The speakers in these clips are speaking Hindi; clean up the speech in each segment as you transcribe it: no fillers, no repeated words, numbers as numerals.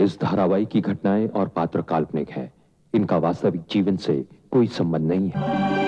इस धारावाहिक की घटनाएं और पात्र काल्पनिक है। इनका वास्तविक जीवन से कोई संबंध नहीं है।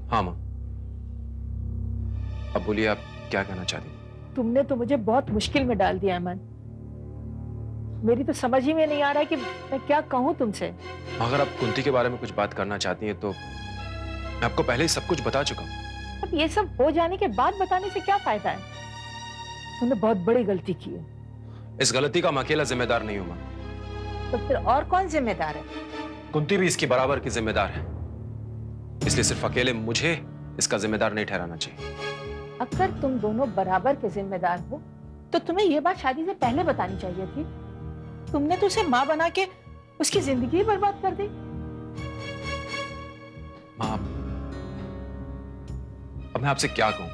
हाँ मां, अब बोलिए आप क्या कहना चाहती हैं? तुमने तो मुझे बहुत मुश्किल में डाल दिया अमन। मेरी तो समझ ही में नहीं आ रहा है कि मैं क्या कहूं तुमसे। अगर आप कुंती के बारे में कुछ बात करना चाहती हैं तो मैं आपको पहले ही सब कुछ बता चुका हूं। अब ये सब हो जाने के बाद बताने से क्या फायदा है? तुमने बहुत बड़ी गलती की है। इस गलती का मैं अकेला जिम्मेदार नहीं हूं मां। तो फिर और कौन जिम्मेदार है? कुंती भी इसकी बराबर की जिम्मेदार है, इसलिए सिर्फ अकेले मुझे इसका जिम्मेदार नहीं ठहराना चाहिए। अगर तुम दोनों बराबर के जिम्मेदार हो तो तुम्हें यह बात शादी से पहले बतानी चाहिए थी। तुमने तो उसे मां बना के उसकी जिंदगी ही बर्बाद कर दी। मां, अब मैं आपसे क्या कहूं?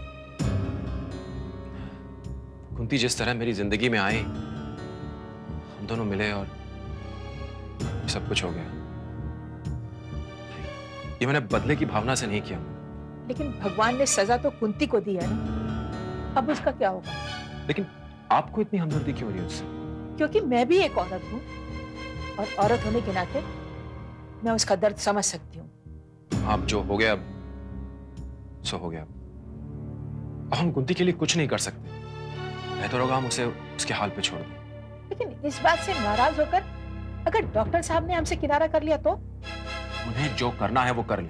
कुंती जिस तरह मेरी जिंदगी में आई, हम दोनों मिले और सब कुछ हो गया। ये मैंने बदले की भावना से नहीं किया। लेकिन भगवान ने सजा तो कुंती को दी है ना, अब उसका क्या होगा? लेकिन आपको इतनी हमदर्दी क्यों हो रही है उससे? क्योंकि मैं भी एक औरत हूँ और औरत होने के नाते मैं उसका दर्द समझ सकती हूँ। आप जो हो गया अब सो हो गया। अब हम कुंती के लिए कुछ नहीं कर सकते। बेहतर होगा हम उसे उसके हाल पे छोड़ दें। लेकिन इस बात से नाराज होकर अगर डॉक्टर साहब ने हमसे किनारा कर लिया तो? उन्हें जो करना है वो कर ले,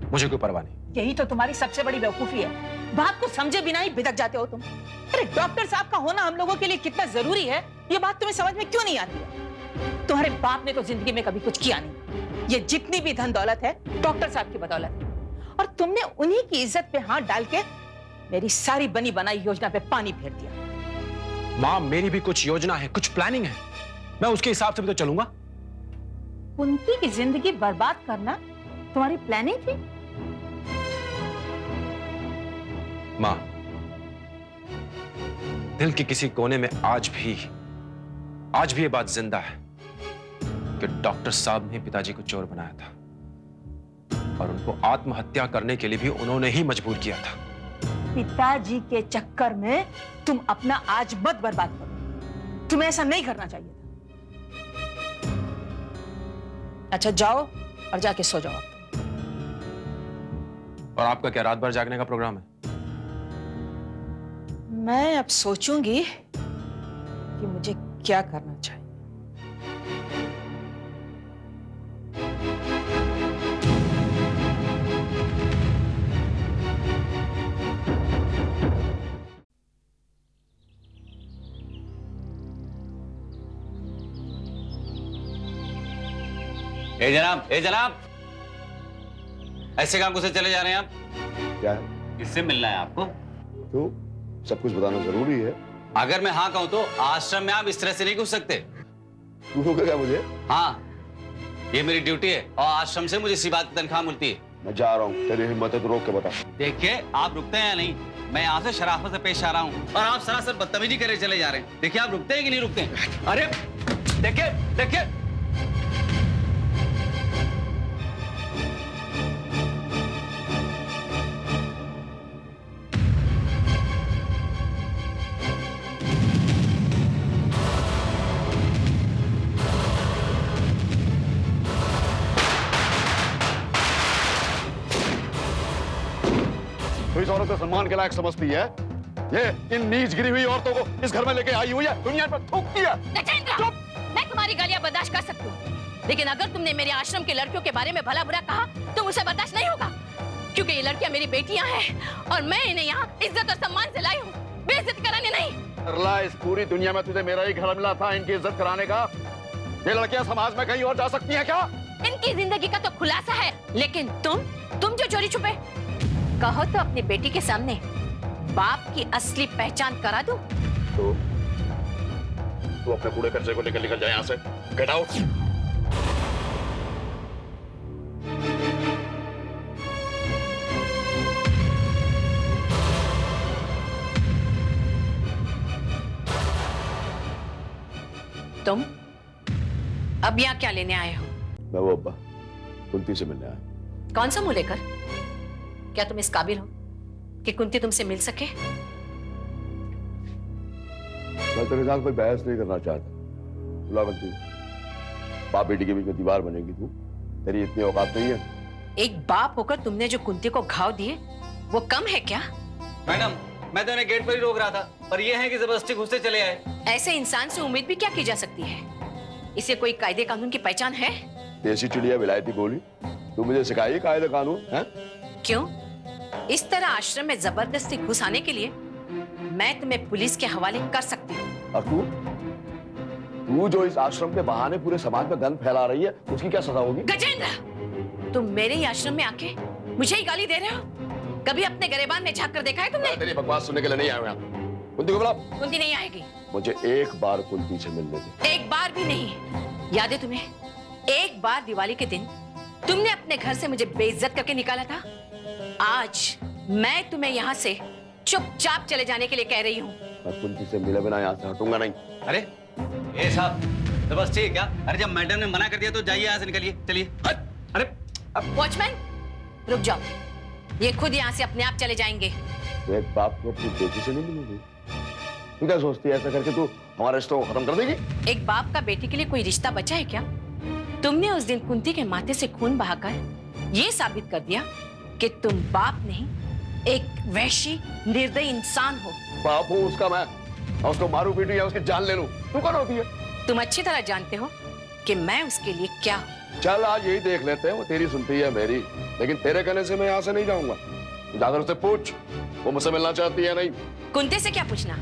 मुझे कोई परवाह नहीं। यही तो तुम्हारी सबसे बड़ी बेवकूफी है। बात को समझे बिना ही भिदक जाते हो तुम। अरे डॉक्टर साहब का होना हम लोगों के लिए कितना जरूरी है, ये बात तुम्हें समझ में क्यों नहीं आती है? तुम्हारे बाप ने तो जिंदगी में कभी कुछ किया नहीं। ये जितनी भी धन दौलत है डॉक्टर साहब की बदौलत है, और तुमने उन्हीं की इज्जत पे हाथ डाल के मेरी सारी बनी बनाई योजना पे पानी फेर दिया। मां, मेरी भी कुछ योजना है, कुछ प्लानिंग है, मैं उसके हिसाब से भी तो चलूंगा। कुंती की जिंदगी बर्बाद करना तुम्हारी प्लानिंग थी? मां, दिल के किसी कोने में आज भी ये बात जिंदा है कि डॉक्टर साहब ने पिताजी को चोर बनाया था और उनको आत्महत्या करने के लिए भी उन्होंने ही मजबूर किया था। पिताजी के चक्कर में तुम अपना आज मत बर्बाद करो। तुम्हें ऐसा नहीं करना चाहिए था। अच्छा जाओ और जाके सो जाओ। और आपका क्या रात भर जागने का प्रोग्राम है? मैं अब सोचूंगी कि मुझे क्या करना चाहिए। ए जनाब, ए जनाब, ऐसे काम से चले जा रहे हैं आप? क्या है? किससे मिलना है आपको? क्यों? सब कुछ बताना जरूरी है। अगर मैं हाँ कहूं तो आश्रम में आप इस तरह से नहीं घुस सकते। तू रोकेगा क्या मुझे? हाँ, ये मेरी ड्यूटी है और आश्रम से मुझे इसी बात की तनख्वाह मिलती है। मैं जा रहा हूँ, तेरी हिम्मत है तो रोक के बता। देखिए, आप रुकते हैं या नहीं? मैं यहाँ से शराफत से पेश आ रहा हूँ और आप सरासर बदतमीजी करे चले जा रहे हैं। देखिए, आप रुकते हैं कि नहीं रुकते हैं? अरे देखिए, देखिए, तो इस औरत को सम्मान के लायक समझती है? ये इन नीच गिरी हुई औरतों को इस घर में लेके आई हुई है, दुनिया पर थूकती है। गजेंद्र, मैं तुम्हारी गालियां बर्दाश्त कर सकती हूँ, लेकिन अगर तुमने मेरे आश्रम के लड़कियों के बारे में भला बुरा कहा तो मुझे बर्दाश्त नहीं होगा, क्योंकि ये लड़कियां मेरी बेटियां हैं और मैं इन्हें यहाँ इज्जत और सम्मान से लाई हूँ, बेइज्जत कराने नहीं। अल्लाह, इस पूरी दुनिया में तुझे मेरा ही घर मिला था इनकी इज्जत कराने का। ये लड़कियां समाज में कहीं और जा सकती हैं क्या? इनकी जिंदगी का तो खुलासा है, लेकिन तुम जो चोरी छुपे, कहो तो अपनी बेटी के सामने बाप की असली पहचान करा दूं? तो तू अपने कूड़े कचरे को लेकर निकल जाए यहाँ से। Get out. तुम अब यहाँ क्या लेने आए हो? मैं वो अब्बा कुंती से मिलने आया। कौन सा मुंह लेकर? क्या तुम इस काबिल हो कि कुंती तुमसे मिल सके? मैं तेरे साथ कोई बहस नहीं करना चाहता। बुला कुंती, बाप बेटी के बीच में दीवार बनेगी तू? तेरी इतनी औकात नहीं है। एक बाप होकर तुमने जो कुंती को घाव दिए वो कम है क्या? मैडम, मैं तो इन्हें गेट पर ही रोक रहा था, पर ये है कि जबरदस्ती घुसते चले आए। ऐसे इंसान से उम्मीद भी क्या की जा सकती है? इसे कोई कायदे कानून की पहचान है? देसी चिड़िया विलायती बोली, तू मुझे सिखाइए कायदे कानून है? क्यों? इस तरह आश्रम में जबरदस्ती घुस आने के लिए मैं तुम्हें पुलिस के हवाले कर सकती हूँ। और तू जो इस आश्रम के बहाने पूरे समाज में गंद फैला रही है, उसकी क्या सजा होगी? गजेंद्र, तुम मेरे ही आश्रम में आके मुझे ही गाली दे रहे हो? कभी अपने गरेबान में झांक कर देखा है तुमने? तेरी बकवास सुनने के लिए नहीं आया मैं। कुंती को बुला। कुंती नहीं आएगी। मुझे एक बार कुंती से मिलने दे। एक बार भी नहीं। याद है तुम्हें, एक बार दिवाली के दिन तुमने अपने घर से मुझे बेइज्जत करके निकाला था। आज मैं तुम्हें यहाँ से चुपचाप चले जाने के लिए कह रही हूँ। मैं कुंती से मिले बिना यहाँ से हटूंगा नहीं। अरे ए साहब, तो बस ठीक है क्या? अरे जब मैडम ने मना कर दिया तो जाइए यहाँ से, निकलिए, चलिए। अरे अब वॉचमैन, रुक जाओ, ये खुद यहाँ से अपने आप चले जाएंगे। तो एक बाप को अपनी बेटी से नहीं मिलेगी? तू क्या सोचती है ऐसा करके तू हमारे रिश्तों को खत्म कर देगी? एक बाप का बेटी के लिए कोई रिश्ता बचा है क्या? तुमने उस दिन कुंती के माथे से खून बहाकर ये साबित कर दिया कि तुम बाप नहीं, एक वैशी निर्दयी इंसान हो। बाप हो उसका मैं उसको मारू पीटू या उसकी जान ले लूं, तू कौन होती है? तुम अच्छी तरह जानते हो कि मैं उसके लिए क्या हूँ। चल आज यही देख लेते हैं, वो तेरी सुनती है मेरी, लेकिन तेरे कहने से मैं यहाँ से नहीं जाऊंगा। जाकर उससे पूछ वो मुझसे मिलना चाहती है नहीं। कुंती से क्या पूछना?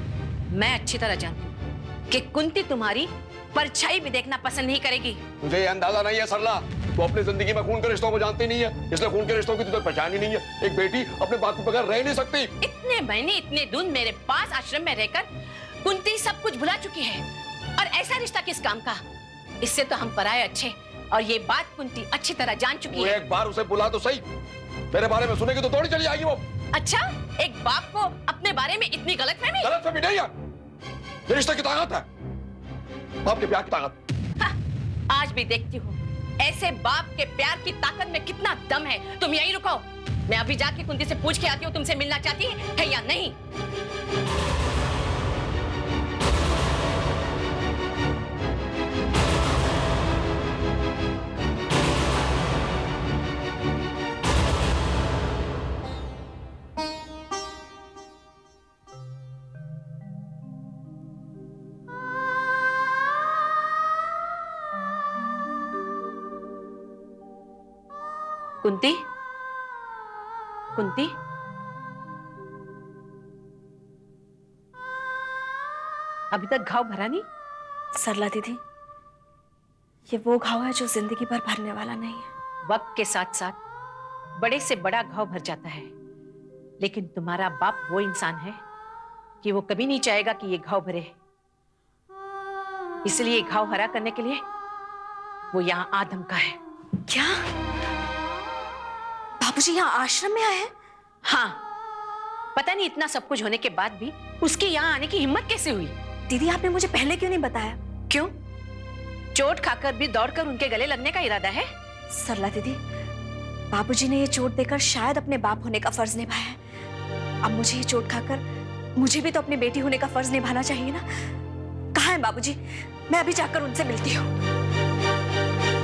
मैं अच्छी तरह जानती हूँ कि कुंती तुम्हारी परछाई भी देखना पसंद नहीं करेगी। तुझे ये अंदाजा नहीं है सरला, तू अपनी जिंदगी में खून के रिश्तों को जानती नहीं है, इसलिए खून के रिश्तों की तुझे पहचान ही नहीं है। एक बेटी अपने बाप के बगैर रह नहीं सकती। इतने महीने इतने दिन मेरे पास आश्रम में रहकर कुंती सब कुछ भुला चुकी है, और ऐसा रिश्ता किस काम का? इससे तो हम पराये अच्छे, और ये बात कुंती अच्छी तरह जान चुकी है। एक बार उसे बुला तो सही, मेरे बारे में सुनेगी तो दौड़ी चली जाएगी वो। अच्छा, एक बाप को अपने बारे में इतनी गलतफहमी? गलतफहमी नहीं है, ये रिश्ते की ताकत है, बाप के प्यार की ताकत। हाँ, आज भी देखती हूँ ऐसे बाप के प्यार की ताकत में कितना दम है। तुम यहीं रुको, मैं अभी जाके कुंती से पूछ के आती हूँ तुमसे मिलना चाहती है या नहीं। कुंती, कुंती, अभी तक घाव भरा नहीं? सरला दीदी, ये वो घाव है जो जिंदगी भर भरने वाला नहीं है। वक्त के साथ साथ बड़े से बड़ा घाव भर जाता है, लेकिन तुम्हारा बाप वो इंसान है कि वो कभी नहीं चाहेगा कि ये घाव भरे। इसलिए ये घाव हरा करने के लिए वो यहाँ आदम का है। क्या बाबूजी यहाँ आश्रम में आए हैं? हाँ, पता नहीं इतना सब कुछ होने के बाद भी उसके यहाँ आने की हिम्मत कैसे हुई। दीदी आपने मुझे पहले क्यों नहीं बताया? क्यों? चोट खाकर भी दौड़कर उनके गले लगने का इरादा है? सरला दीदी, बाबूजी ने ये चोट देकर शायद अपने बाप होने का फर्ज निभाया है। अब मुझे ये चोट खाकर मुझे भी तो अपनी बेटी होने का फर्ज निभाना चाहिए ना। कहाँ है बाबूजी? मैं अभी जाकर उनसे मिलती हूँ।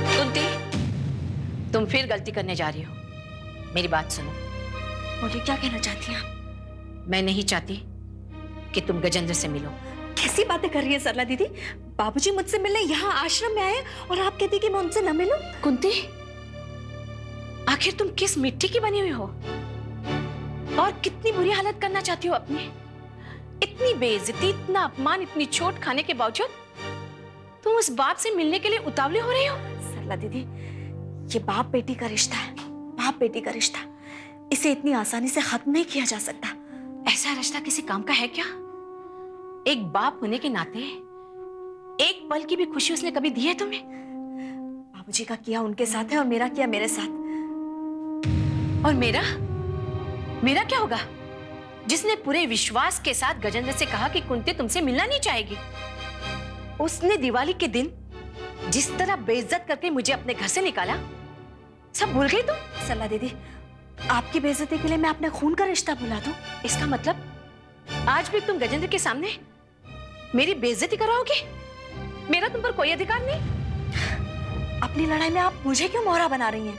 कुंती, तुम फिर गलती करने जा रही हो। मेरी बात सुनो। बोलिए, क्या कहना चाहती हैं आप? मैं नहीं चाहती कि तुम गजेंद्र से मिलो। कैसी बातें कर रही है सरला दीदी? बाबूजी मुझसे मिलने यहाँ आश्रम में आए और आप कहती कि मैं उनसे न मिलूं? कुंती, आखिर तुम किस मिट्टी की बनी हुई हो और कितनी बुरी हालत करना चाहती हो अपनी? इतनी बेइज्जती, इतना अपमान, इतनी चोट खाने के बावजूद तुम उस बाप से मिलने के लिए उतावली हो रही हो? सरला दीदी, ये बाप बेटी का रिश्ता है, बाप बेटी का रिश्ता। इसे इतनी आसानी से खत्म नहीं किया जा सकता। ऐसा रिश्ता किसी काम का है क्या? एक बाप होने के नाते एक पल की भी खुशी उसने कभी दी है तुम्हें? बाबूजी का किया उनके साथ है और मेरा किया मेरे साथ। और मेरा क्या होगा? जिसने पूरे विश्वास के साथ गजेंद्र से कहा कि कुंती तुमसे मिलना नहीं चाहेगी। उसने दिवाली के दिन जिस तरह बेइज्जत करके मुझे अपने घर से निकाला, सब भूल गई तुम? सरला दीदी, आपकी बेइज्जती के लिए मैं अपने खून का रिश्ता भुला दूं? इसका मतलब आज भी तुम गजेंद्र के सामने मेरी बेइज्जती कराओगे? मेरा तुम पर कोई अधिकार नहीं। अपनी लड़ाई में आप मुझे क्यों मोहरा बना रही हैं?